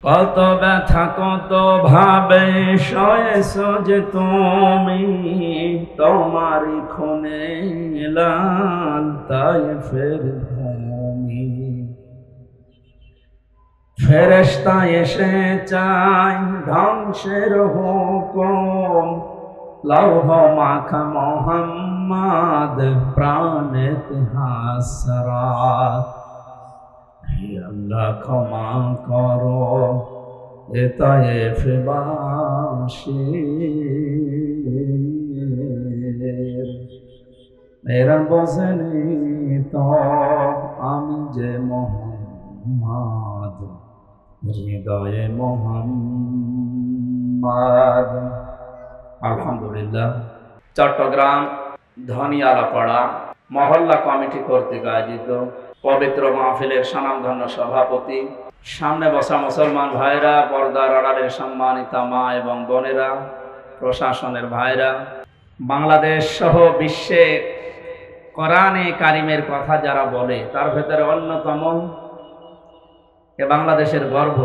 কত ব্যথা কত ভাবে সয়েছ যে তুমি, তোমারই খুনে লাল তায়েফের ভূমি। ফেরেশতা এসে চায় ধ্বংসের হুকুম, লৌহ মাখা মোহাম্মদ প্রাণেতে হাসরাত। হে আল্লাহ ক্ষমা করো এ তায়েফবাসীর, এরা বোঝেনি তো আমি যে মোহাম্মদ, হৃদয়ে মোহাম্মদ। আলহামদুলিল্লাহ। চট্টগ্রাম ধনিয়ালাপাড়া মহল্লা কমিটি কর্তৃক আয়োজিত পবিত্র মাহফিলের স্বনামধন্য সভাপতি, সামনে বসা মুসলমান ভাইরা, পর্দার আড়ালের সম্মানিতা মা এবং বোনেরা, প্রশাসনের ভাইরা, বাংলাদেশ সহ বিশ্বে কোরআনে কারিমের কথা যারা বলে তার ভেতরে অন্যতম এ বাংলাদেশের গর্ব,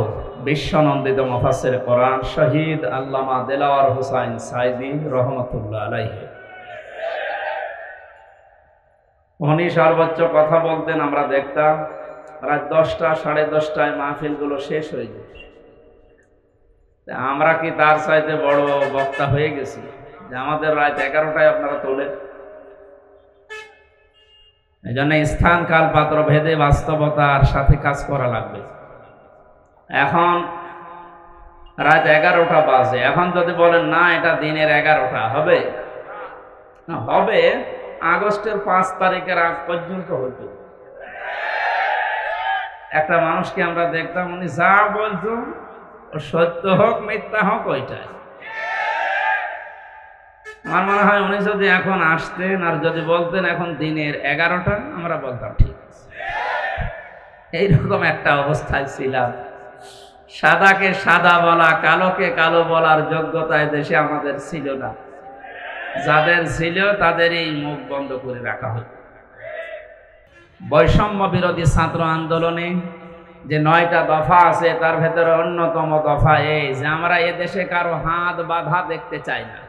বিশ্বনন্দিত মুফাসসির কোরআন শহীদ আল্লামা দেলাওয়ার হোসাইন সাঈদী রহমাতুল্লাহ আলাইহি। উনি সর্বোচ্চ কথা বলতেন, আমরা দেখতাম রাত 10টা 10:30টায় মাহফিলগুলো শেষ হয়ে যেত। আমরা কি তার চাইতে বড় বক্তা হয়ে গেছি যে আমাদের রাত 11টায় আপনারা তোলেন? এই জন্য স্থান কাল পাত্র ভেদে বাস্তবতার সাথে কাজ করা লাগবে। এখন রাত 11টা বাজে, এখন যদি বলেন না এটা দিনের 11টা হবে, হবে আগস্টের 5 তারিখের আগ পর্যন্ত হতো। একটা মানুষকে আমরা দেখতাম, উনি যা বলতো সত্য হোক মিথ্যা হোক ওইটাই। আমার মনে হয় উনি যদি এখন আসতেন আর যদি বলতেন এখন দিনের 11টা, আমরা বলতাম ঠিক আছে। এইরকম একটা অবস্থায় ছিলাম। সাদাকে সাদা বলা, কালোকে কালো বলার যোগ্যতায় দেশে আমাদের ছিল না। যাদের ছিল তাদেরই মুখ বন্ধ করে রাখা হতো। বৈষম্য বিরোধী ছাত্র আন্দোলনে যে 9টা দফা আছে তার ভেতরে অন্যতম দফা এই যে আমরা এদেশে কারো হাত বাঁধা দেখতে চাই না।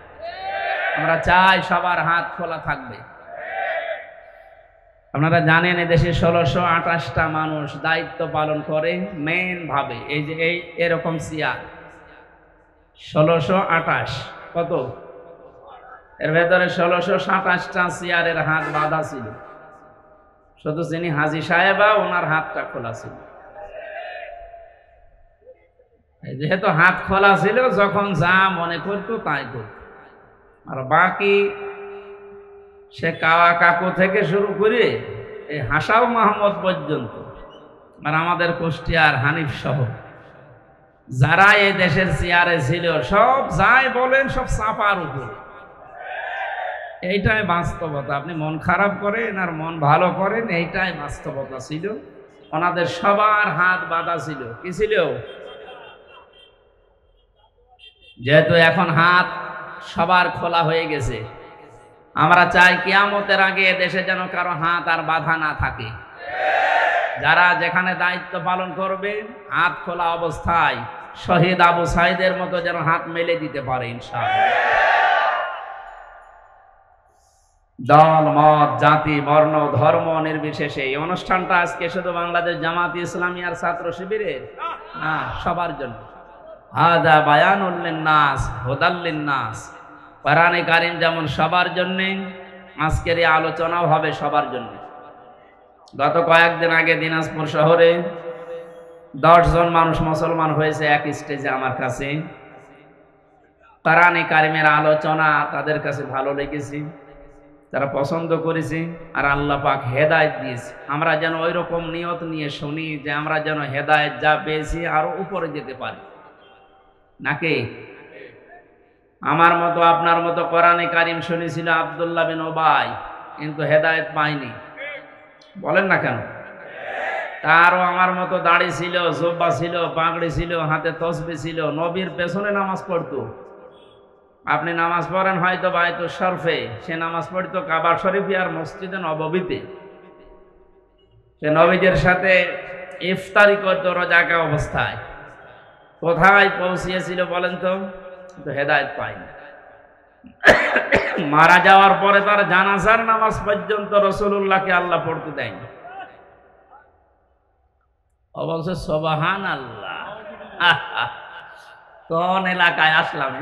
আমরা চাই সবার হাত খোলা থাকবে। আপনারা জানেন এদেশে 1628টা মানুষ দায়িত্ব পালন করে মেন ভাবে। এই যে এরকম চেয়ার 1628, কত এর ভেতরে 1627টা চেয়ারের হাত বাঁধা ছিল। শুধু যিনি হাজী সাহেবা ওনার হাতটা খোলা ছিল। যেহেতু হাত খোলা ছিল, যখন যা মনে করতো তাই করত। আর বাকি সে কাওয়া কাকু থেকে শুরু করে এই হাসাও মাহমুদ পর্যন্ত, আর আমাদের কুষ্টিয়ার হানিফ সহ যারা এই দেশের চেয়ারে ছিল, সব যাই বলেন সব চাপার উপরে। এইটাই বাস্তবতা। আপনি মন খারাপ করেন আর মন ভালো করেন, এইটাই বাস্তবতা ছিল। ওনাদের সবার হাত বাঁধা ছিল। কি ছিল? যেহেতু এখন হাত সবার খোলা হয়ে গেছে, আমরা চাই কিয়ামতের আগে দেশে যেন কারো হাত আর বাঁধা না থাকে। যারা যেখানে দায়িত্ব পালন করবে হাত খোলা অবস্থায় শহীদ আবু সাঈদের মতো যেন হাত মেলে দিতে পারে ইনশাআল্লাহ। দল মত জাতি বর্ণ ধর্ম নির্বিশেষে এই অনুষ্ঠানটা আজকে শুধু বাংলাদেশ জামাত ইসলামী আর ছাত্র শিবিরের না, সবার জন্য। হাদা বায়ানুল লিন্নাস হুদাল লিন্নাস। কোরআনে কারীম যেমন সবার জন্য, আজকের এই আলোচনাও হবে সবার জন্য। গত কয়েকদিন আগে দিনাজপুর শহরে 10 জন মানুষ মুসলমান হয়েছে এক স্টেজে আমার কাছে। কোরআনে কারীমের আলোচনা তাদের কাছে ভালো লেগেছে, তারা পছন্দ করেছে, আর আল্লাহ পাক হেদায়েত দিয়েছে। আমরা যেন ওই রকম নিয়ত নিয়ে শুনি যে আমরা যেন হেদায়েত যা পেয়েছি আরো উপরে যেতে পারি। নাকি আমার মতো আপনার মতো কোরআনে কারীম শুনেছিল আব্দুল্লাহ বিন উবাই, কিন্তু হেদায়েত পায়নি। বলেন না কেন? তারও আমার মতো দাড়ি ছিল, জুব্বা ছিল, পাগড়ি ছিল, হাতে তসবিহ ছিল, নবীর পেছনে নামাজ পড়তো। আপনি নামাজ পড়েন হয়তো বায়তুল শরফে, সে নামাজ পড়তো কাবা শরীফে আর মসজিদে নববীতে। সে নবীদের সাথে ইফতারি করতো রোজাকা অবস্থায়। কোথায় পৌঁছিয়েছিল বলেন তো? হেদায়েত পায়নি। মারা যাওয়ার পরে তার জানাজার নামাজ পর্যন্ত রাসূলুল্লাহকে আল্লাহ পড়তে দেয়নি। ও বলছে সুবহানাল্লাহ। কোন এলাকায় আসলাম?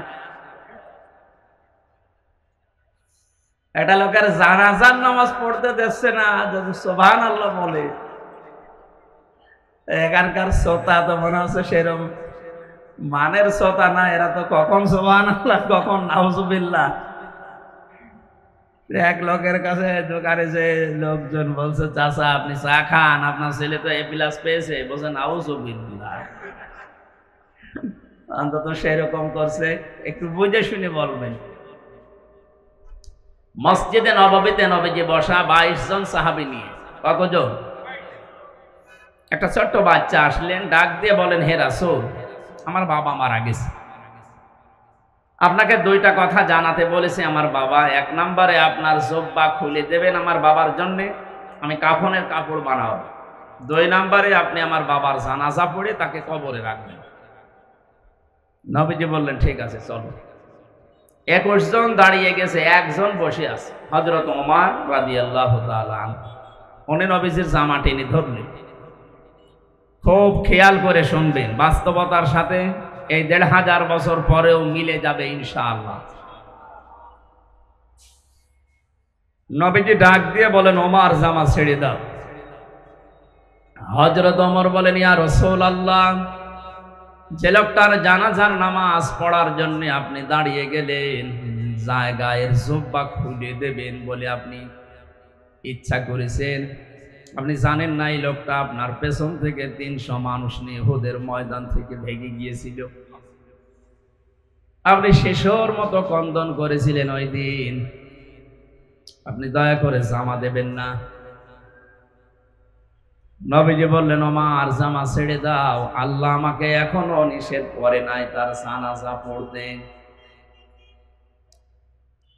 একটা লোকের জানাজার নামাজ পড়তে দিচ্ছে না, যদি সুবহানাল্লাহ বলে। এখানকার শ্রোতা তো মনে হচ্ছে সেরকম মানের শ্রোতা না, এরা তো কখন সুবহানাল্লাহ কখন নাউজুবিল্লাহ। এক লোকের কাছে দোকানে যে লোকজন বলছে, চাচা আপনি চা খান, আপনার ছেলে তো এ প্লাস পেয়েছে, বলছে নাউজুবিল্লাহ। অন্তত সেরকম করছে, একটু বুঝে শুনে বলবেন। মসজিদে নববীতে নবীজি বসা 22 জন সাহাবী নিয়ে। কতজন? একটা ছোট্ট বাচ্চা আসলেন, ডাক দিয়ে বলেন, হে রাসূল, আমার বাবা মারা গেছে, আপনাকে দুইটা কথা জানাতে বলেছে আমার বাবা। এক নম্বরে আপনার জুব্বা খুলে দেবেন আমার বাবার জন্যে, আমি কাফনের কাপড় বানাবো। 2 নম্বরে আপনি আমার বাবার জানাজা পড়ে তাকে কবরে রাখবেন। নবীজি বললেন ঠিক আছে চলো। 21 জন দাঁড়িয়ে গেছে, একজন বসে আছে, হযরত ওমর রাদিয়াল্লাহু তাআলা আনহু। উনি নবীজির জামা টেনে ধরলেন। খুব খেয়াল করে শুনবেন, বাস্তবতার সাথে এই 1500 বছর পরেও মিলে যাবে ইনশাআল্লাহ। নবীজি ডাক দিয়ে বলেন, ওমর জামা ছেড়ে দাও। হযরত ওমর বলেন, ইয়া রাসূলুল্লাহ, যে লোকটার জানাজার নামাজ পড়ার জন্য আপনি দাঁড়িয়ে গেলেন, জায়গায় জুব্বা খুলে দেবেন বলে আপনি ইচ্ছা করেছেন, আপনি জানেন না এই লোকটা আপনার পেছন থেকে 300 মানুষ নিয়ে উহুদের ময়দান থেকে ভেগে গিয়েছিল। আপনি শিশুর মতো ক্রন্দন করেছিলেন ওই দিন, আপনি দয়া করে জামা দেবেন না? নবীজি বললেন, ওমর জামা ছেড়ে দাও, আল্লাহ আমাকে এখনো নিষেধ করে নাই তার জানাজা পড়তে।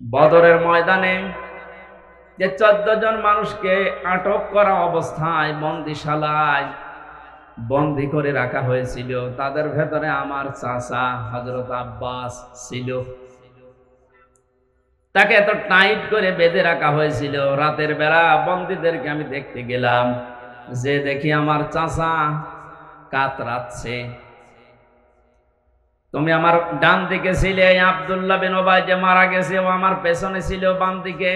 বদরের ময়দানে যে 14 জন মানুষকে আটক করা অবস্থায় বন্দিশালায় বন্দি করে রাখা হয়েছিল, তাদের ভেতরে আমার চাচা হযরত আব্বাস ছিল। তাকে এত টাইট করে বেঁধে রাখা হয়েছিল। রাতের বেলা বন্দীদেরকে আমি দেখতে গেলাম, যে দেখি আমার চাচা কাতরাচ্ছে। তুমি আমার ডান দিকে ছিলে, আব্দুল্লাহ বিন উবাই যে মারা গেছে ও আমার পেছনে ছিল বাম দিকে।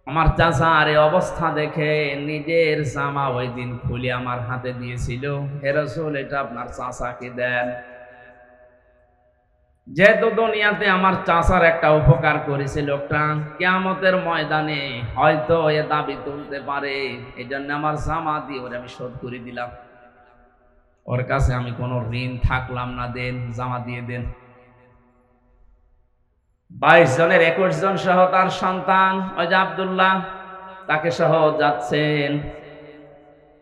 আমার চাচা আর এই অবস্থা দেখে নিজের জামা ওই দিন খুলে আমার হাতে দিয়েছিল, হে রাসূল এটা আপনার চাচাকে দেন। যেহেতু দুনিয়াতে আমার চাচার একটা উপকার করেছে লোকটা, কিয়ামতের ময়দানে হয়তো এ দাবি তুলতে পারে, এই জন্য আমার জামা দিয়ে ওরে আমি শোধ করে দিলাম। ওর কাছে আমি কোনো ঋণ থাকলাম না, দেন জামা দিয়ে দেন। 22 জনের 21 জন সহ তার সন্তান ওই যে আব্দুল্লাহ, তাকে সহ যাচ্ছেন।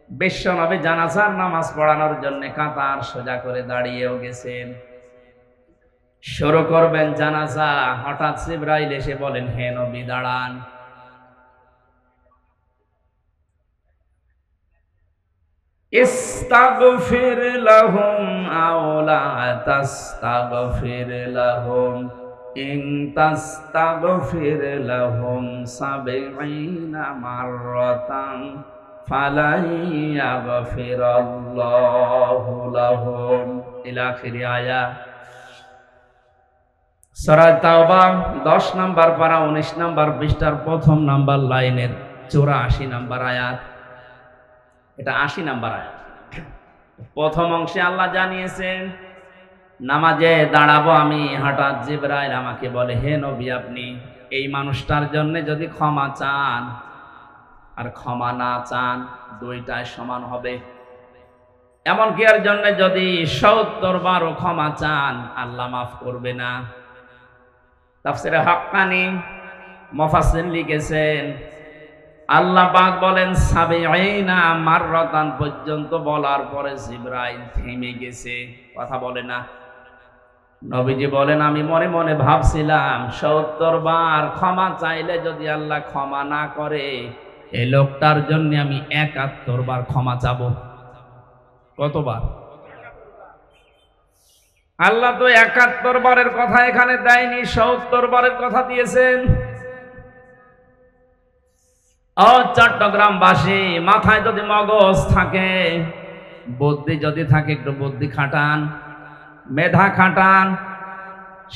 বিশ্বনবী জানাজার নামাজ পড়ানোর জন্য কাতার সোজা করে দাঁড়িয়েও গেছেন। শুরু করবেন জানাজা, হঠাৎ জিবরাইল এসে বলেন, হে নবী দাঁড়ান। ইস্তাগফির লাহুম আও লা তাস্তাগফির লাহুম ইন তাস্তাগফির লাহুম 70 মাররাতান ফালাই ইয়াগফিরাল্লাহু লাহুম ইলা আখিরি আয়াত। সূরা তাওবা 10 নম্বর পারা 19 নম্বর পৃষ্ঠার প্রথম নাম্বার লাইনের 84 নম্বর আয়াত। এটা 80 নম্বর আয়াত। প্রথম অংশে আল্লাহ জানিয়েছেন নামাজে দাঁড়াবো আমি, হঠাৎ জিবরাইল আমাকে বলে, হে নবী আপনি এই মানুষটার জন্য যদি ক্ষমা চান আর ক্ষমা না চান দুইটাই সমান হবে। এমনকি এর জন্য যদি 70 বারও ক্ষমা চান আল্লাহ মাফ করবে না। তাফসিরে হাক্কানি মুফাসসির লিখেছেন আল্লাহ পাক বলেন 70 মাররাতান পর্যন্ত বলার পরে জিবরাইল থেমে গেছে, কথা বলে না। নবীজি বলেন আমি মনে মনে ভাবছিলাম 70 বার ক্ষমা চাইলে যদি আল্লাহ ক্ষমা না করে, এই লোকটার জন্য আমি 71 বার ক্ষমা চাবো। কতবার? আল্লাহ তো ৭১ বারের কথা এখানে দেয়নি, ৭০ বারের কথা দিয়েছেন। ও চট্টগ্রামবাসী, মাথায় যদি মগজ থাকে, বুদ্ধি যদি থাকে, একটু বুদ্ধি খাটান, মেধা খাটান।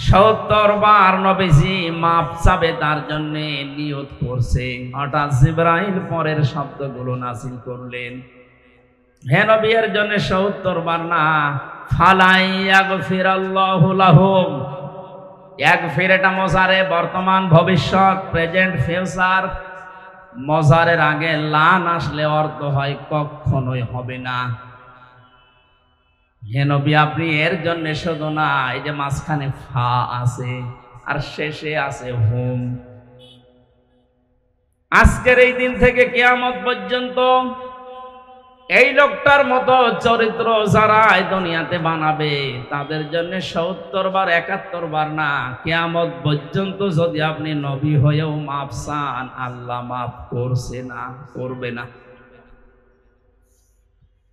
৭০ বার নবীজি মাপ চাবে তার জন্য নিয়ত করছে। হঠাৎ জিবরাইল পরের শব্দগুলো নাযিল করলেন, হে নবী, এর জন্য ৭০ বার না, ফালাই ইয়াগফিরাল্লাহু লাহুম। ইয়াগফির এটা মজারে, বর্তমান, ভবিষ্যৎ, প্রেজেন্ট, ফিউচার। মজারের আগে লান আসলে অর্থ হয় কখনোই হবে না। হে নবী, আপনি এর জন্য শুধু না, এই যে মাঝখানে ফা আছে আর শেষে আছে হুম, আজকের এই দিন থেকে কিয়ামত পর্যন্ত এই লোকটার মতো চরিত্র যারা এই দুনিয়াতে বানাবে, তাদের জন্য ৭০ বার ৭১ বার না, কিয়ামত পর্যন্ত যদি আপনি নবী হয়েও মাফ চান, আল্লাহ মাফ করছে না, করবে না।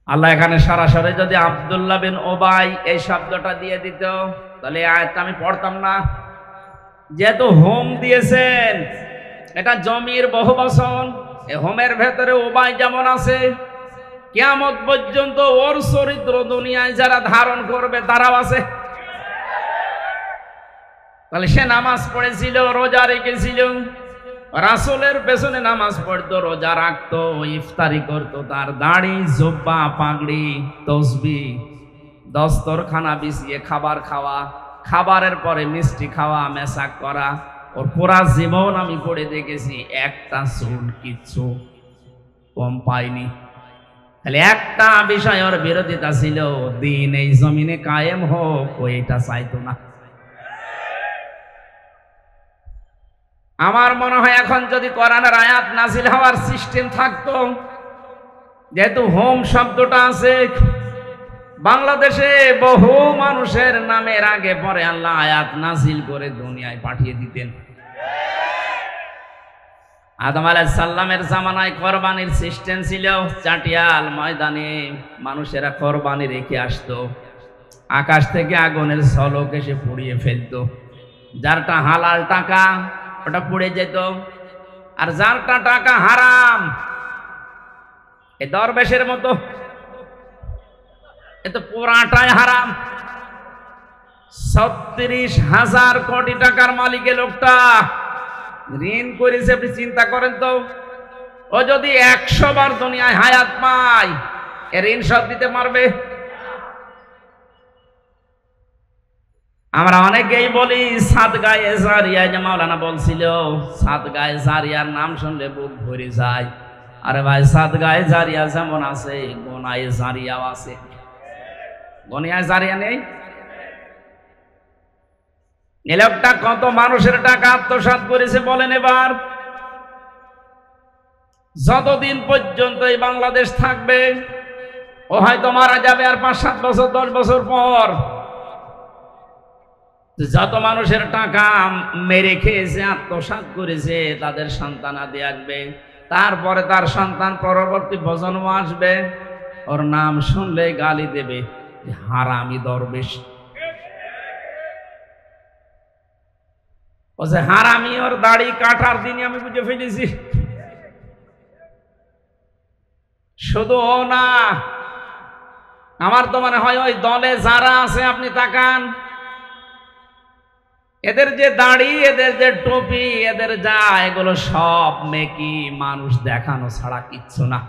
আল্লাহ এখানে সরাসরি যদি আব্দুল্লাহ বিন ওবাই এই শব্দটা দিয়ে দিত, তাহলে আয়াতটা আমি পড়তাম না। যেহেতু হোম দিয়েছেন, এটা জমির বহুবচন, এই হোমের ভেতরে ওবাই যেমন আছে, কিয়ামত পর্যন্ত ওর চরিত্র দুনিয়ায় যারা ধারণ করবে তারাও আছে। তাহলে সে নামাজ পড়েছিল, রোজা রেখেছিল, রাসূলের পেছনে নামাজ পড়তো, রোজা রাখতো, ইফতারি করতো, তার দাড়ি, জুব্বা, পাগড়ি, তসবিহ, দস্তরখানা বিছিয়ে খাবার খাওয়া, খাবারের পরে মিষ্টি খাওয়া, মেসাক করা, ওর পুরা জীবন আমি পড়ে দেখেছি, একটা চুল কিচ্ছু কম পাইনি। তাহলে একটা বিষয় ওর বিরোধিতা ছিল, দিন এই জমিনে কায়েম হোক, ওইটা চাইতো না। আমার মনে হয় এখন যদি কোরআনের আয়াত নাযিল হওয়ার সিস্টেম থাকতো, যেহেতু হোম শব্দটা আছে, বাংলাদেশে বহু মানুষের নামের আগে পরে আল্লাহ আয়াত নাযিল করে দুনিয়ায় পাঠিয়ে দিতেন। আদম আলাইহিস সালামের জামানায় কোরবানির সিস্টেম ছিল, চাটিয়াল ময়দানে মানুষেরা কোরবানি রেখে আসতো, আকাশ থেকে আগুনের ঝলক এসে পুড়িয়ে ফেলতো। যারটা হালাল টাকা ওটা পুড়ে যেত, আর যারটা টাকা হারাম, এ দরবেশের মতো, এ তো পুরাটাই হারাম। ৩৬,০০০ কোটি টাকার মালিক লোকটা, ঋণ করেছে। আপনি চিন্তা করেন তো, ও যদি ১০০ বার দুনিয়ায় হায়াত পায়, এ ঋণ শোধ দিতে পারবে? আমরা অনেকেই বলি সাদগায়ে জারিয়া, যে মাওলানা বলছিল সাদগায়ে জারিয়ার নাম শুনলে বুক ভরে যায়। আরে ভাই, সাদগায়ে জারিয়া যেমন আছে, গোনায়ে জারিয়াও আছে। গোনায়ে জারিয়া নেই? এ লোকটা কত মানুষের টাকা আত্মসাৎ করেছে বলেন এবার। যতদিন পর্যন্ত এই বাংলাদেশ থাকবে, ও হয়তো মারা যাবে আর ৫-৭ বছর ১০ বছর পর। যত মানুষের টাকা মেরে খেয়েছে, আত্মসাৎ করেছে, তাদের সন্তানাদি আসবে, তারপরে তার সন্তান পরবর্তী প্রজন্ম আসবে, ওর নাম শুনলে গালি দেবে, হারামি দরবেশ। ও যে হারামি, ওর দাড়ি কাটার দিনই আমি বুঝে ফেলেছি। শুধু ও না, আমার তো মনে হয় ওই দলে যারা আছে, আপনি তাকান, এদের যে দাড়ি, এদের যে টুপি, এদের যা, এগুলো সব মেকি, মানুষ দেখানো ছাড়া কিচ্ছু না।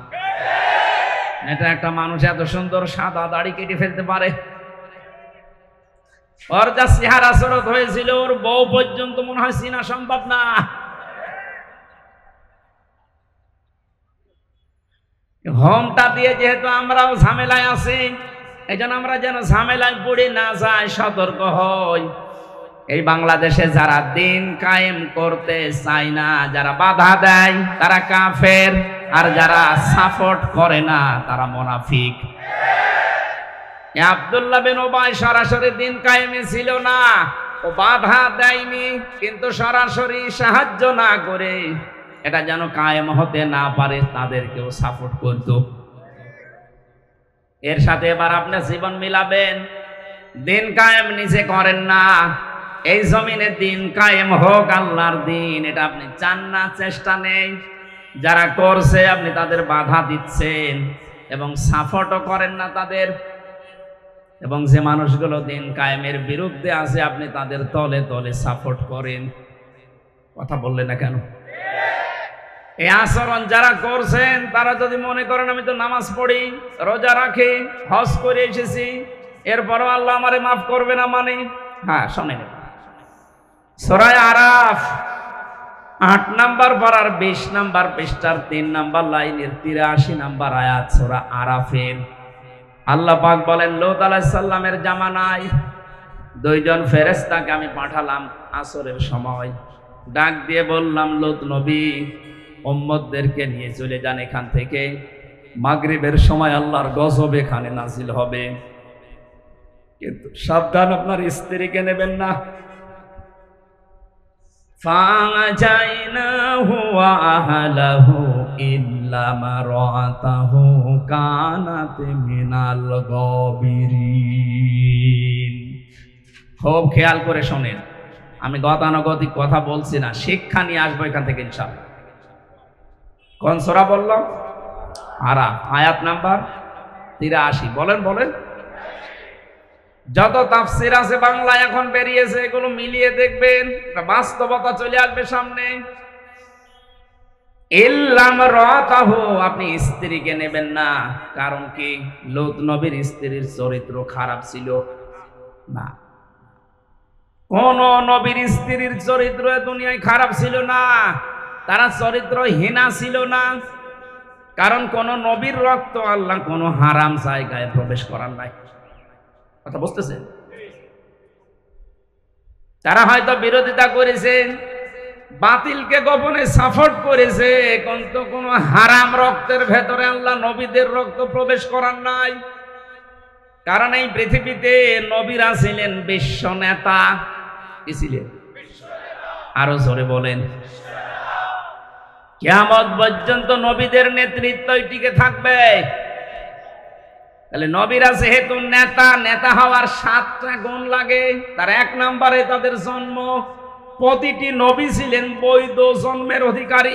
এটা একটা মানুষ এত সুন্দর সাদা দাড়ি কেটে ফেলতে পারে? ওর যা চেহারা সুরত হয়েছিল, ওর বউ পর্যন্ত মনে হয় চিনা সম্ভব না। হোমটা দিয়ে যেহেতু আমরাও ঝামেলায় আছি, এই জন্য আমরা যেন ঝামেলায় পড়ে না যাই, সতর্ক হই। এই বাংলাদেশে যারা দিন কায়েম করতে চায় না, যারা বাধা দেয়, তারা কাফের, আর যারা সাপোর্ট করে না, তারা মুনাফিক। আব্দুল্লাহ বিন ওবাই সরাসরি দিন কায়েমে ছিল না, ও বাধা দেয়নি, কিন্তু সরাসরি সাহায্য না করে এটা যেন কায়েম হতে না পারে, তাদেরকেও সাপোর্ট করত। এর সাথে এবার আপনি জীবন মিলাবেন, দিন কায়েম নিজে করেন না, এই জমিনে দিন কায়েম হোক, আল্লাহর দিন, এটা আপনি চান না, চেষ্টা নেই। যারা করছে আপনি তাদের বাধা দিচ্ছেন এবং সাপোর্টও করেন না তাদের, এবং যে মানুষগুলো দিন কায়েমের বিরুদ্ধে আছে আপনি তাদের তলে তলে সাপোর্ট করেন। কথা বললেন না কেন? এই আচরণ যারা করছেন তারা যদি মনে করেন আমি তো নামাজ পড়ি, রোজা রাখি, হজ করে এসেছি, এরপরও আল্লাহ আমারে মাফ করবে না, মানে হ্যাঁ শোনেন, সূরা আরাফ 8 নম্বর পারার 20 নম্বর পৃষ্ঠার 3 নম্বর লাইনের 83 নম্বর আয়াত সূরা আরাফের আল্লাহ পাক বলেন, লূত আলাইহিস সালামের জামানায় 2 জন ফেরেশতাকে আমি পাঠালাম আসরের সময়, ডাক দিয়ে বললাম, লূত নবী উম্মতদেরকে নিয়ে চলে যান এখান থেকে, মাগরিবের সময় আল্লাহর গজব এখানে নাজিল হবে, কিন্তু সাবধান আপনার স্ত্রীকে নেবেন না। ফাজাইনাহু ওয়া আহলাহু ইল্লা মারাতাহু কানাত মিনাল গাবিরিন। খুব খেয়াল করে শোনেন, আমি গতানুগতিক কথা বলছি না, শিক্ষা নিয়ে আসবো এখান থেকে ইনশাআল্লাহ। কোন সূরা বললাম? আরাফ, আয়াত নাম্বার 83। বলেন বলেন। যত তাফসীর আছে বাংলা এখন বেরিয়েছে, এগুলো মিলিয়ে দেখবেন, বাস্তবতা চলে আসবে সামনে। ইল্লাম রাতাহু, আপনি স্ত্রীকে নেবেন না, কারণ কি? লূত নবীর স্ত্রীর চরিত্র খারাপ ছিল না, কোন নবীর স্ত্রীর চরিত্র দুনিয়ায় খারাপ ছিল না, তারা চরিত্রহীনা ছিল না, কারণ কোন নবীর রক্ত আল্লাহ কোন হারাম জায়গায় প্রবেশ করার নাই। কথা বুঝতেছেন? তারা হয়তো বিরোধিতা করেছে, বাতিলকে গোপনে সাপোর্ট করেছে, কিন্তু কোন হারাম রক্তের ভেতরে আল্লাহ নবীদের রক্ত প্রবেশ করার নাই। কারণ এই পৃথিবীতে নবীরা ছিলেন বিশ্ব নেতা। কি ছিলেন? আরো জোরে বলেন। কিয়ামত পর্যন্ত নবীদের নেতৃত্বই টিকে থাকবে। তাহলে নবীরা যেহেতু নেতা, নেতা হওয়ার 7টা গুণ লাগে। তার 1 নম্বরে তাদের জন্ম, প্রতিটি নবী ছিলেন বৈধ জন্মের অধিকারী।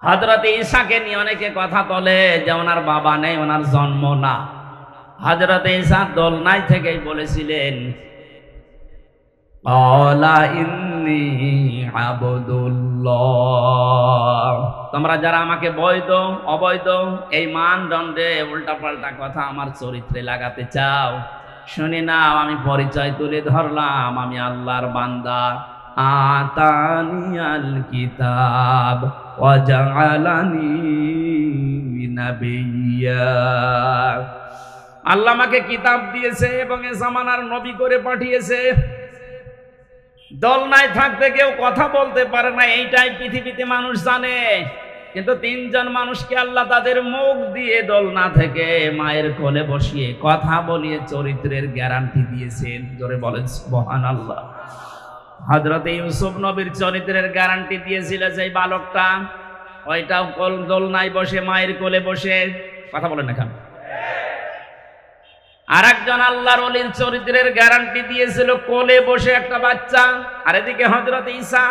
হযরত ঈসাকে নিয়ে অনেকে কথা বলে যে ওনার বাবা নেই, ওনার জন্ম না। হযরত ঈসা দোলনায় থেকেই বলেছিলেন, ক্বালা ইন্নী আবদুল্লাহ, তোমরা যারা আমাকে বৈধ অবৈধ এই মানদণ্ডে উল্টাপাল্টা কথা আমার চরিত্রে লাগাতে চাও, শুনে নাও, আমি পরিচয় তুলে ধরলাম, আমি আল্লাহর বান্দা। আতানিয়াল কিতাব ওয়া জাআলানি নাবিয়্যা, আল্লাহ আমাকে কিতাব দিয়েছে এবং এ জামানার নবী করে পাঠিয়েছে। দোলনায় থাকতে কেউ কথা বলতে পারে না, এইটাই পৃথিবীতে মানুষ জানে, কিন্তু 3 জন মানুষকে আল্লাহ তাদের মুখ দিয়ে দোলনা থেকে মায়ের কোলে বসিয়ে কথা বলিয়ে চরিত্রের গ্যারান্টি দিয়েছেন। জোরে বলেন সুবহানাল্লাহ। হযরত ইউসুফ নবীর চরিত্রের গ্যারান্টি দিয়েছিল যে বালকটা, ওইটাও দোলনায় বসে মায়ের কোলে বসে কথা বলেন না কেন? আর একজন আল্লাহর ওলির চরিত্রের গ্যারান্টি দিয়েছিল কোলে বসে একটা বাচ্চা, আর এদিকে হযরত ঈসা।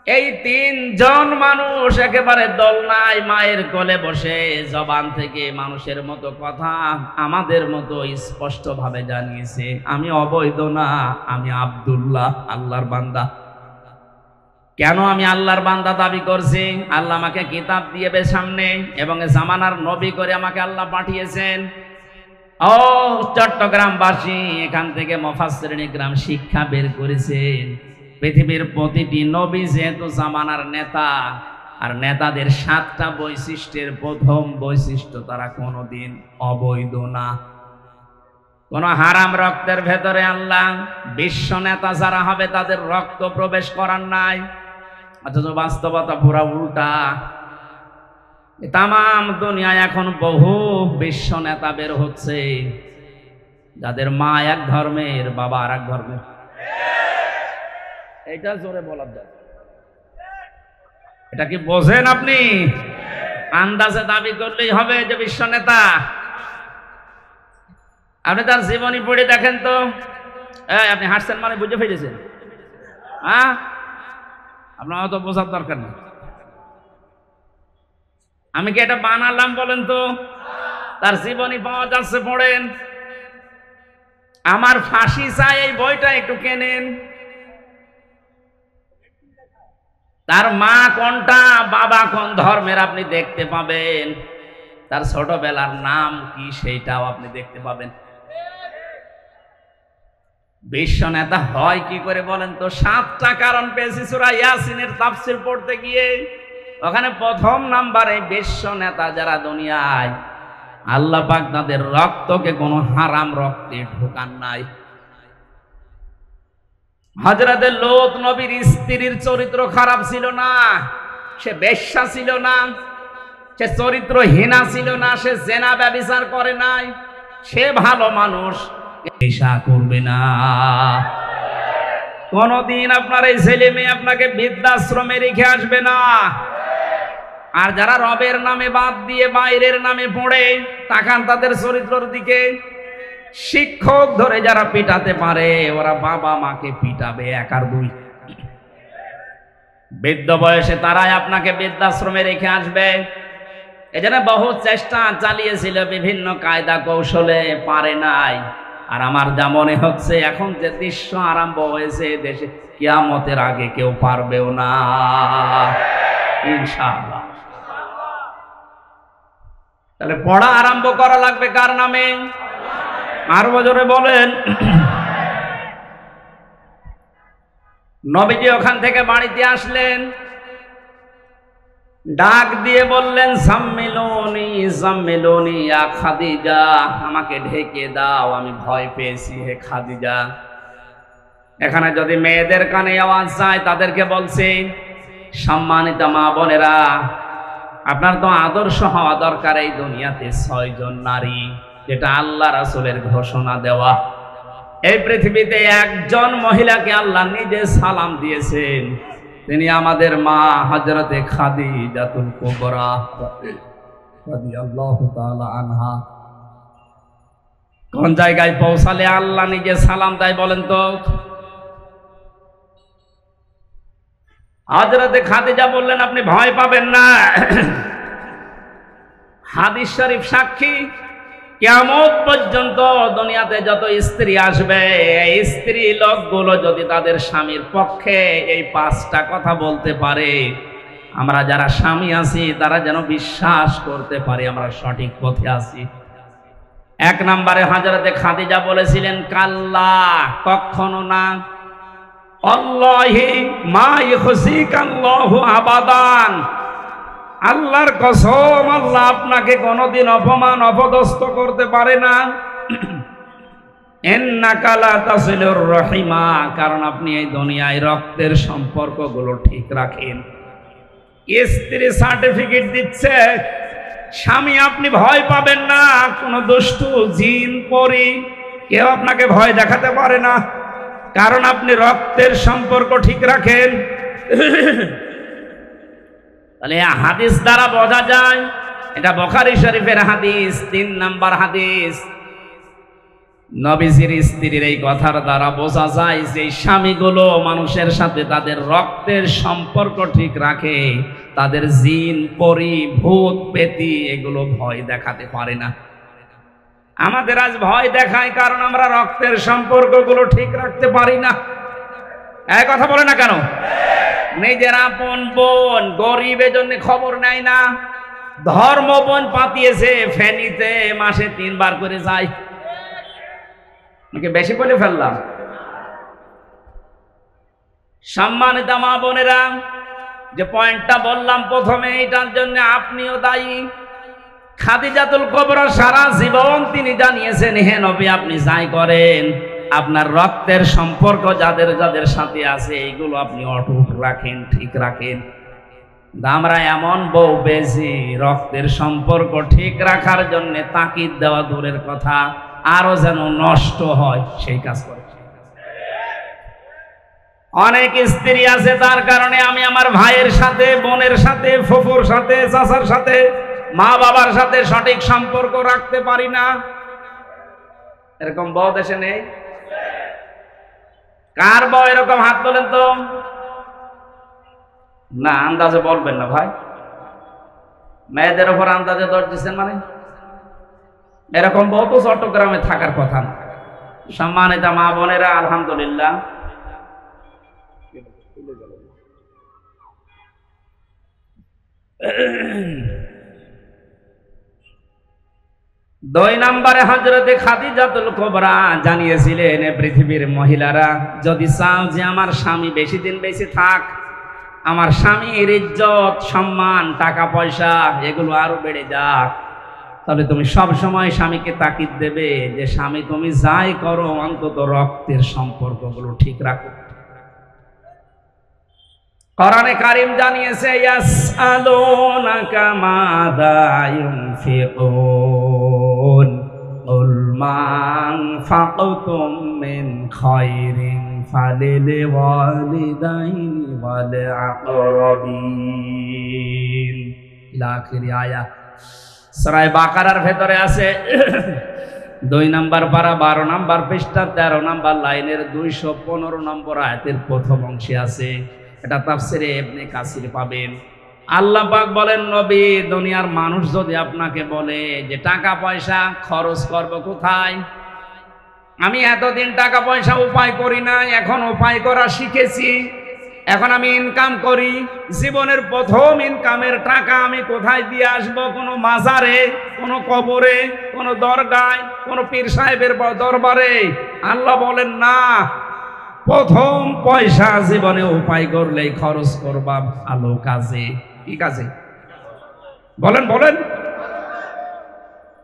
এই 3 জন মানুষ একেবারে দোলনায় মায়ের কোলে বসে জবান থেকে মানুষের মতো কথা আমাদের মতো স্পষ্ট ভাবে জানিয়েছে, আমি অবৈধ না, আমি আব্দুল্লাহ, আল্লাহর বান্দা। কেন আমি আল্লাহর বান্দা দাবি করছি? আল্লাহ আমাকে কিতাব দিয়েবে সামনে এবং জামানার নবী করে আমাকে আল্লাহ পাঠিয়েছেন। ও চট্টগ্রামবাসী, এখান থেকে মুফাসসিরিন ইকরাম শিক্ষা বের করেছেন, পৃথিবীর প্রতিটি নবী যেহেতু জামানার নেতা, আর নেতাদের 7টা বৈশিষ্ট্যের প্রথম বৈশিষ্ট্য তারা কোনোদিন অবৈধ না, কোন হারাম রক্তের ভেতরে আল্লাহ বিশ্ব নেতা যারা হবে তাদের রক্ত প্রবেশ করার নাই। অথচ বাস্তবতা পুরা উল্টা। তামাম দুনিয়ায় এখন বহু বিশ্ব নেতা বের হচ্ছে যাদের মা এক ধর্মের, বাবা আর এক ধর্মের। এটা জোরে বলার দরকার। এটা কি বোঝেন আপনি? আন্দাজে দাবি করলেই হবে যে বিশ্ব নেতা? আপনি তার জীবনী পড়ে দেখেন তো। আপনি হাসছেন মানে বুঝে ফেলেছেন? হ্যাঁ, আপনার অত বোঝার দরকার নেই। আমি কি এটা বানালাম বলেন তো? তার জীবনী পাওয়া যাচ্ছে, পড়েন। আমার ফাঁসি চাই এই বইটা একটু কেনেন। তার মা কোনটা, বাবা কোন ধর্মের আপনি দেখতে পাবেন। তার ছোটবেলার নাম কি সেইটাও আপনি দেখতে পাবেন। বিশ্ব নেতা হয় কি করে বলেন তো? 7টা কারণ পেয়েছি সূরা ইয়াসিনের তাফসীর পড়তে গিয়ে। ওখানে প্রথম নাম্বারে বিশ্ব নেতা যারা দুনিয়ায়, আল্লাহ পাক তাদের রক্তকে কোনো হারাম রক্তে ঢোকান নাই। হযরতে লূত নবীর স্ত্রীর চরিত্র খারাপ ছিল না, সে বেশ্যা ছিল না, সে চরিত্রহীনা ছিল না, সে জেনা ব্যভিচার করে নাই, সে ভালো মানুষ। নেশা করবে না। কোনদিন আপনার এই ছেলে মেয়ে আপনাকে বৃদ্ধাশ্রমে রেখে আসবে না। আর যারা রবের নামে বাদ দিয়ে বাইরের নামে পড়ে, তাকান তাদের চরিত্রের দিকে। শিক্ষক ধরে যারা পিটাতে পারে, ওরা বাবা মাকে পিটাবে 1 আর 2। বৃদ্ধ বয়সে তারাই আপনাকে বৃদ্ধাশ্রমে রেখে আসবে। এজন্য বহু চেষ্টা চালিয়েছিল বিভিন্ন কায়দা কৌশলে, পারে নাই। আর আমার যা মনে হচ্ছে এখন যে দৃশ্য আরম্ভ হয়েছে দেশে, কিয়ামতের আগে কেউ পারবেও না ইনশাআল্লাহ। তাহলে পড়া আরম্ভ করা লাগবে কার নামে? আরো জোরে বলেন। নবীজি ওখান থেকে বাড়িতে আসলেন, ডাক দিয়ে বললেন, সাম্মিলুনি সাম্মিলুনি ইয়া খাদিজা, আমাকে ঢেকে দাও, আমি ভয় পেয়েছি হে খাদিজা। এখানে যদি মেয়েদের কানে আওয়াজ যায়, তাদেরকে বলছি, সম্মানিত মা বোনেরা, আপনার তো আদর্শ হওয়া দরকার এই দুনিয়াতে 6 জন নারী, যেটা আল্লাহ রাসূলের ঘোষণা দেওয়া। এই পৃথিবীতে একজন মহিলাকে আল্লাহ নিজে সালাম দিয়েছেন, তিনি আমাদের মা হযরতে খাদিজাতুল কুবরা রাদিয়াল্লাহু তাআলা আনহা। কোন জায়গায় পৌঁছালে আল্লাহ নিজে সালাম দেয় বলেন তো? হযরতে খাদিজা বললেন, আপনি ভয় পাবেন না। হাদিস শরীফ সাক্ষী, কিয়ামত পর্যন্ত দুনিয়াতে যত স্ত্রী আসবে, এই স্ত্রী লোকগুলো যদি তাদের স্বামীর পক্ষে এই 5টা কথা বলতে পারে, আমরা যারা স্বামী আছি তারা যেন বিশ্বাস করতে পারি আমরা সঠিক পথে আছি। 1 নম্বরে হযরতে খাদিজা বলেছিলেন, কাল্লা, কখনো না, আল্লাহি মা ইখজিকাল্লাহু আবাদান, আল্লাহর কসম, আল্লাহ আপনাকে কোনদিন অপমান অপদস্থ করতে পারে না। ইন্নাকা লা তাসিলুর রহিমা, কারণ আপনি এই দুনিয়ায় রক্তের সম্পর্কগুলো ঠিক রাখেন। স্ত্রী সার্টিফিকেট দিচ্ছে, স্বামী আপনি ভয় পাবেন না, কোন দুষ্টু জিন পরী কেউ আপনাকে ভয় দেখাতে পারে না, কারণ আপনি রক্তের সম্পর্ক ঠিক রাখেন। তাহলে হাদিস দ্বারা বোঝা যায়, এটা বুখারী শরীফের হাদিস, 3 নম্বর হাদিস। নবীজির স্ত্রীর এই কথার দ্বারা বোঝা যায় যে স্বামীগুলো মানুষের সাথে তাদের রক্তের সম্পর্ক ঠিক রাখে, তাদের জিন পরী ভূত পেতী এগুলো ভয় দেখাতে পারে না। আমাদের আজ ভয় দেখায় কারণ আমরা রক্তের সম্পর্কগুলো ঠিক রাখতে পারি না। এই কথা বলে না কেন? নিজের আপন বোন গরিব, এজন্য খবর নেয় না। ধর্ম বোন পাতিয়েছে ফেনীতে, মাসে 3 বার করে যায়। বেশি বলে ফেললাম? সম্মানিত মা বোনেরা, যে পয়েন্টটা বললাম প্রথমে, এটার জন্য আপনিও দায়ী। খাদিজাতুল কুবরা সারা জীবন তিনি জানিয়েছেন, হে নবী, আপনি যাই করেন, আপনার রক্তের সম্পর্ক যাদের যাদের সাথে আছে এইগুলো আপনি অটুট রাখেন, ঠিক রাখেন। আমরা এমন বউ পেয়েছি, রক্তের সম্পর্ক ঠিক রাখার জন্য তাকিদ দেওয়া দূরের কথা, আরো যেন নষ্ট হয় সেই কাজ করে। অনেক স্ত্রী আছে তার কারণে আমি আমার ভাইয়ের সাথে, বোনের সাথে, ফুফুর সাথে, চাচার সাথে, মা বাবার সাথে সঠিক সম্পর্ক রাখতে পারি না। এরকম বউ দেশে নেই? কার বউ এরকম হাত তোলেন তো? না, আন্দাজে বলবেন না ভাই। মেয়েদের উপর আন্দাজে দর দিচ্ছেন মানে? এরকম বউ তো চট্টগ্রামে থাকার কথা না। সম্মানিত মা বোনেরা, আলহামদুলিল্লাহ, দুই নম্বরে হযরতে খাদিজাতুল কুবরা জানিয়েছিলেন, পৃথিবীর মহিলারা যদি চাও যে আমার স্বামী বেশি দিন বেঁচে থাক, আমার স্বামীর ইজ্জত সম্মান টাকা পয়সা এগুলো আরো বেড়ে যাক, তাহলে তুমি সব সময় স্বামীকে তাকিদ দেবে যে স্বামী তুমি যাই করো অন্তত রক্তের সম্পর্কগুলো ঠিক রাখো। কোরআনে কারীম জানিয়েছে, ইয়াসআলুনাকা মাযা ইউনফিকুন কুল মা আনফাকতুম মিন খায়রিন ফালিল ওয়ালিদাইনি ওয়াল আকরাবিন ইলা আখিরি আয়াত। সূরা বাকারার ভেতরে আছে 2 নম্বর পারা 12 নম্বর পৃষ্ঠা 13 নম্বর লাইনের 215 নম্বর আয়াতের প্রথম অংশে আছে। এটা তাফসিরে ইবনে কাসির পাবেন। আল্লাহ পাক বলেন, নবী, দুনিয়ার মানুষ যদি আপনাকে বলে যে টাকা পয়সা খরচ করব কোথায়, আমি এতদিন টাকা পয়সা উপায় করি না, এখন উপায় করা শিখেছি, এখন আমি ইনকাম করি, জীবনের প্রথম ইনকামের টাকা আমি কোথায় দিয়ে আসব? কোনো মাজারে, কোনো কবরে, কোনো দরগায়, কোনো পীর সাহেবের দরবারে? আল্লাহ বলেন না, প্রথম পয়সা জীবনে উপায় করলেই খরচ করবা ভালো কাজে। কি কাজে? বলেন বলেন।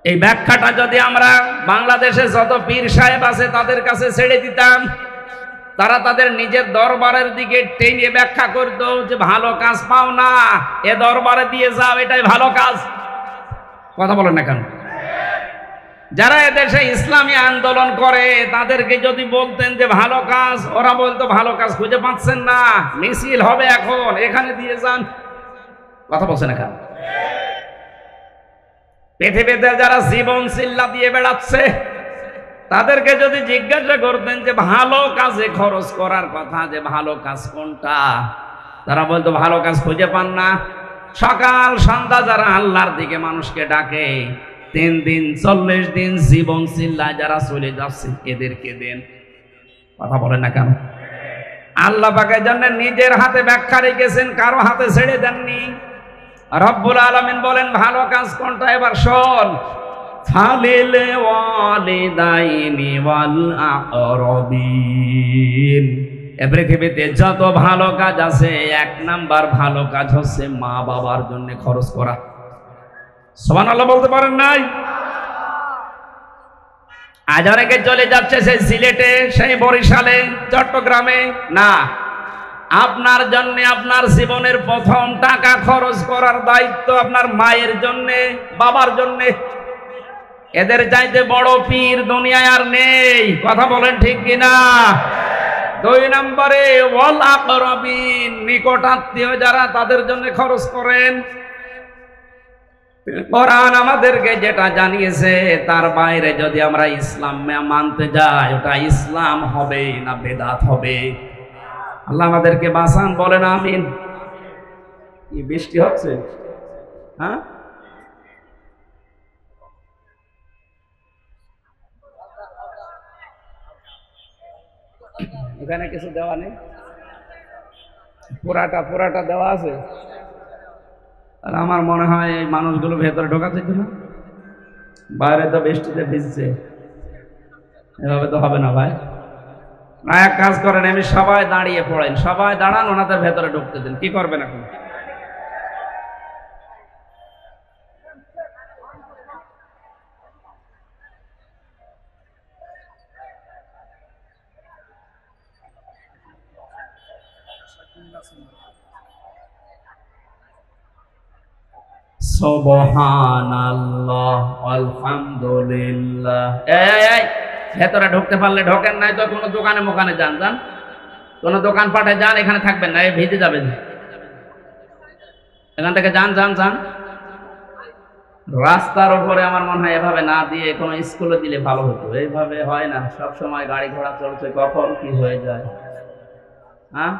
এই ব্যাখ্যাটা যদি আমরা বাংলাদেশে যত পীর সাহেব আছে তাদের কাছে ছেড়ে দিতাম, তারা তাদের নিজের দরবারের দিকে টেনে ব্যাখ্যা করতো যে ভালো কাজ পাও না, এ দরবারে দিয়ে যাও, এটাই ভালো কাজ। কথা বলেন না কেন? যারা এদেশে ইসলামী আন্দোলন করে তাদেরকে যদি বলতেন যে ভালো কাজ, ওরা বলতো ভালো কাজ খুঁজে পাচ্ছেন না, মিছিল হবে এখন, এখানে দিয়ে যান। কথা বলছেন না কেন? পৃথিবীতে যারা জীবন চিল্লা দিয়ে বেড়াচ্ছে তাদেরকে যদি জিজ্ঞাসা করতেন যে ভালো কাজে খরচ করার কথা, যে ভালো কাজ কোনটা, তারা বলতো ভালো কাজ খুঁজে পান না। সকাল সন্ধ্যা যারা আল্লাহর দিকে মানুষকে ডাকে, 3 দিন 40 দিন জীবন চিল্লায় যারা চলে যাচ্ছে, এদেরকে দেন। কথা বলেন না কেন? আল্লাহ পাকের জন্য নিজের হাতে ব্যাখ্যা রেখেছেন, কারো হাতে ছেড়ে দেননি। রব্বুল আলামিন বলেন ভালো কাজ কোনটা, এবার শোন, ফালিল ওয়ালিদাইনি ওয়াল আকরাবিন। এই পৃথিবীতে যত ভালো কাজ আছে, 1 নাম্বার ভালো কাজ হচ্ছে মা বাবার জন্য খরচ করা। সুবহানাল্লাহ বলতে পারেন নাই? আজ অনেকে চলে যাচ্ছে সেই সিলেটে, সেই বরিশালে, চট্টগ্রামে। না, আপনার জন্য আপনার জীবনের প্রথম টাকা খরচ করার দায়িত্ব আপনার মায়ের জন্য, বাবার জন্য। এদের চাইতে বড় পীর দুনিয়ায় আর নেই। কথা বলেন ঠিক কিনা? 2 নম্বরে ওয়াল আকরাবিন, নিকট আত্মীয় যারা, তাদের জন্য খরচ করেন। কোরআন আমাদেরকে যেটা জানিয়েছে তার বাইরে যদি আমরা ইসলাম মানতে যাই, ওটা ইসলাম হবে না বেদাত হবে? আল্লাহ আমাদেরকে বাঁচান, বলেন আমিন। কি বৃষ্টি হচ্ছে? হ্যাঁ, এখানে কিছু দেওয়া নেই, পুরাটা দেওয়া আছে। আর আমার মনে হয় এই মানুষগুলো ভেতরে ঢোকা যেত না, বাইরে তো বৃষ্টিতে ভিজছে, এভাবে তো হবে না ভাই। না, এক কাজ করেন, আমি সবাই দাঁড়িয়ে পড়েন, সবাই দাঁড়ান, ওনাদের ভেতরে ঢুকতে দিন। কি করবেন এখন? সুবহানাল্লাহ আলহামদুলিল্লাহ। এই ভেতরে ঢুকতে পারলে ঢোকেন, নাই তো কোনো দোকানে মোকানে যান, কোনো দোকান পাঠে যান, এখানে থাকবেন না, ভিজে যাবেন। এখান থেকে যান। রাস্তার উপরে আমার মনে হয় এভাবে না দিয়ে কোনো স্কুলে দিলে ভালো হতো। এইভাবে হয় না, সব সময় গাড়ি ঘোড়া চলছে, কখন কি হয়ে যায়। হ্যাঁ,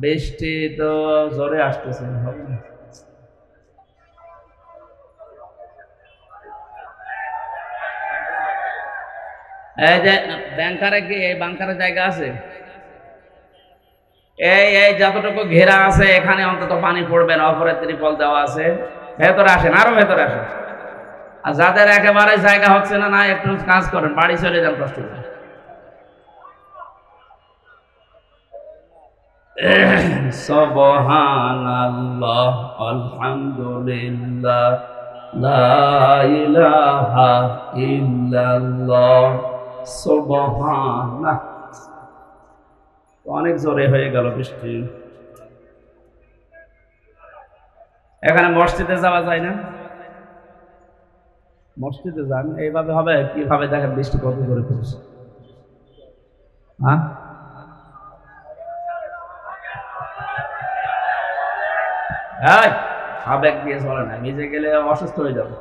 বৃষ্টি তো জোরে আসতেছে, হবে না। এই যে ব্যাংকারে কি এই বাংকারের জায়গা আছে? এই এই যতটুকু ঘেরা আছে এখানে অন্তত পানি পড়বে না, অপরে ত্রিপল দেওয়া আছে। ভেতরে আসেন, আরো ভেতরে আসেন। আর যাদের একেবারে জায়গা হচ্ছে না, না একটু কাজ করেন, বাড়ি চলে যান কষ্ট করে। সুবহানাল্লাহ, আলহামদুলিল্লাহ, লা ইলাহা ইল্লাল্লাহ, সুবহানাল্লাহ। অনেক জোরে হয়ে গেল বৃষ্টি। এখানে মসজিদে যাওয়া যায় না? মসজিদে যান, এইভাবে হবে কিভাবে? দেখেন বৃষ্টি কত জোরে পড়ছে। হ্যাঁ, আবেগ দিয়ে চলে না, ভিজে গেলে অসুস্থ হয়ে যাবে।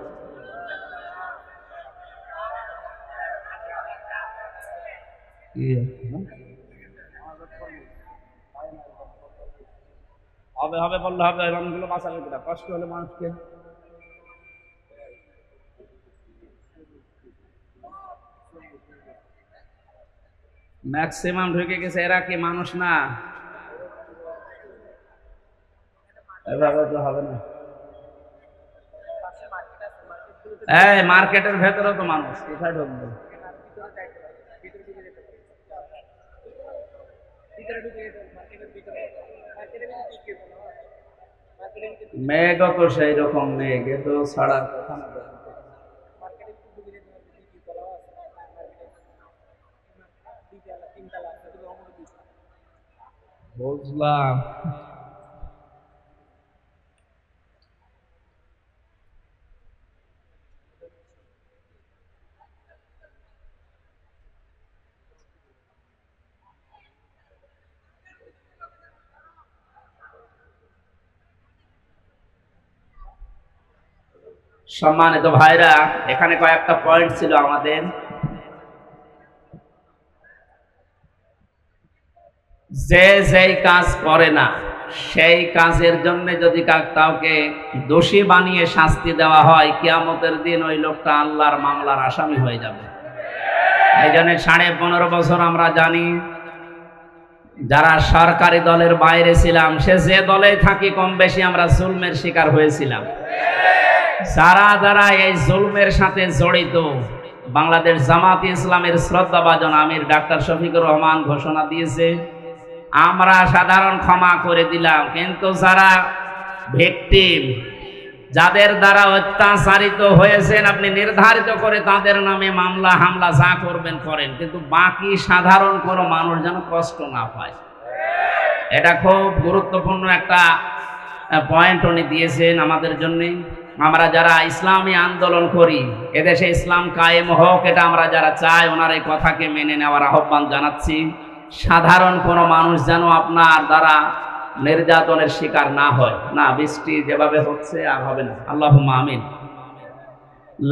হবে হবে বললে হবে, মানুষগুলো বাঁচাবে কিনা? কষ্ট হলে মানুষকে। ম্যাক্সিমাম ঢুকে গেছে, এরা কি মানুষ না? এভাবে তো হবে না। এই মার্কেটের ভেতরে তো মানুষ, কোথায় ঢুকবে? মেঘ তো সেই রকম মেঘ, এ তো ছাড়ার কথা না। বুঝলাম। সম্মানিত ভাইরা, এখানে কয়েকটা পয়েন্ট ছিল আমাদের। যে যেই কাজ করে না সেই কাজের জন্য যদি কাউকে দোষী বানিয়ে শাস্তি দেওয়া হয়, কিয়ামতের দিন ওই লোকটা আল্লাহর মামলার আসামি হয়ে যাবে। এই জন্য 15.5 বছর আমরা জানি, যারা সরকারি দলের বাইরে ছিলাম, সে যে দলেই থাকি কম বেশি আমরা জুলমের শিকার হয়েছিলাম। যারা যারা এই জুলমের সাথে জড়িত, বাংলাদেশ জামাত ইসলামের শ্রদ্ধাভাজন আমির ডাক্তার শফিকুর রহমান ঘোষণা দিয়েছে, আমরা সাধারণ ক্ষমা করে দিলাম, কিন্তু যারা ভিকটিম, যাদের দ্বারা অত্যাচারিত হয়েছেন, আপনি নির্ধারিত করে তাদের নামে মামলা হামলা যা করবেন করেন, কিন্তু বাকি সাধারণ কোনো মানুষ যেন কষ্ট না পায়। এটা খুব গুরুত্বপূর্ণ একটা পয়েন্ট উনি দিয়েছেন আমাদের জন্য। আমরা যারা ইসলামী আন্দোলন করি, এদেশে ইসলাম কায়েম হোক, এটা আমরা যারা চাই, ওনার এই কথাকে মেনে নেওয়ার আহ্বান জানাচ্ছি। সাধারণ কোনো মানুষ যেন আপনার দ্বারা নির্যাতনের শিকার না হয়। না, বৃষ্টি যেভাবে হচ্ছে আর হবে না। আল্লাহুম্মা আমিন।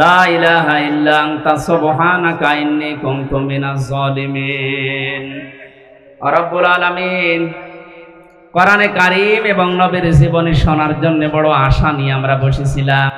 লা ইলাহা ইল্লা আনতা সুবহানাকা ইন্নী কুনতু মিনাজ জালিমিন। রব্বুল আলামিন, কোরআনে কারীম এবং নবীর জীবনী শোনার জন্য বড় আশা নিয়ে আমরা বসেছিলাম।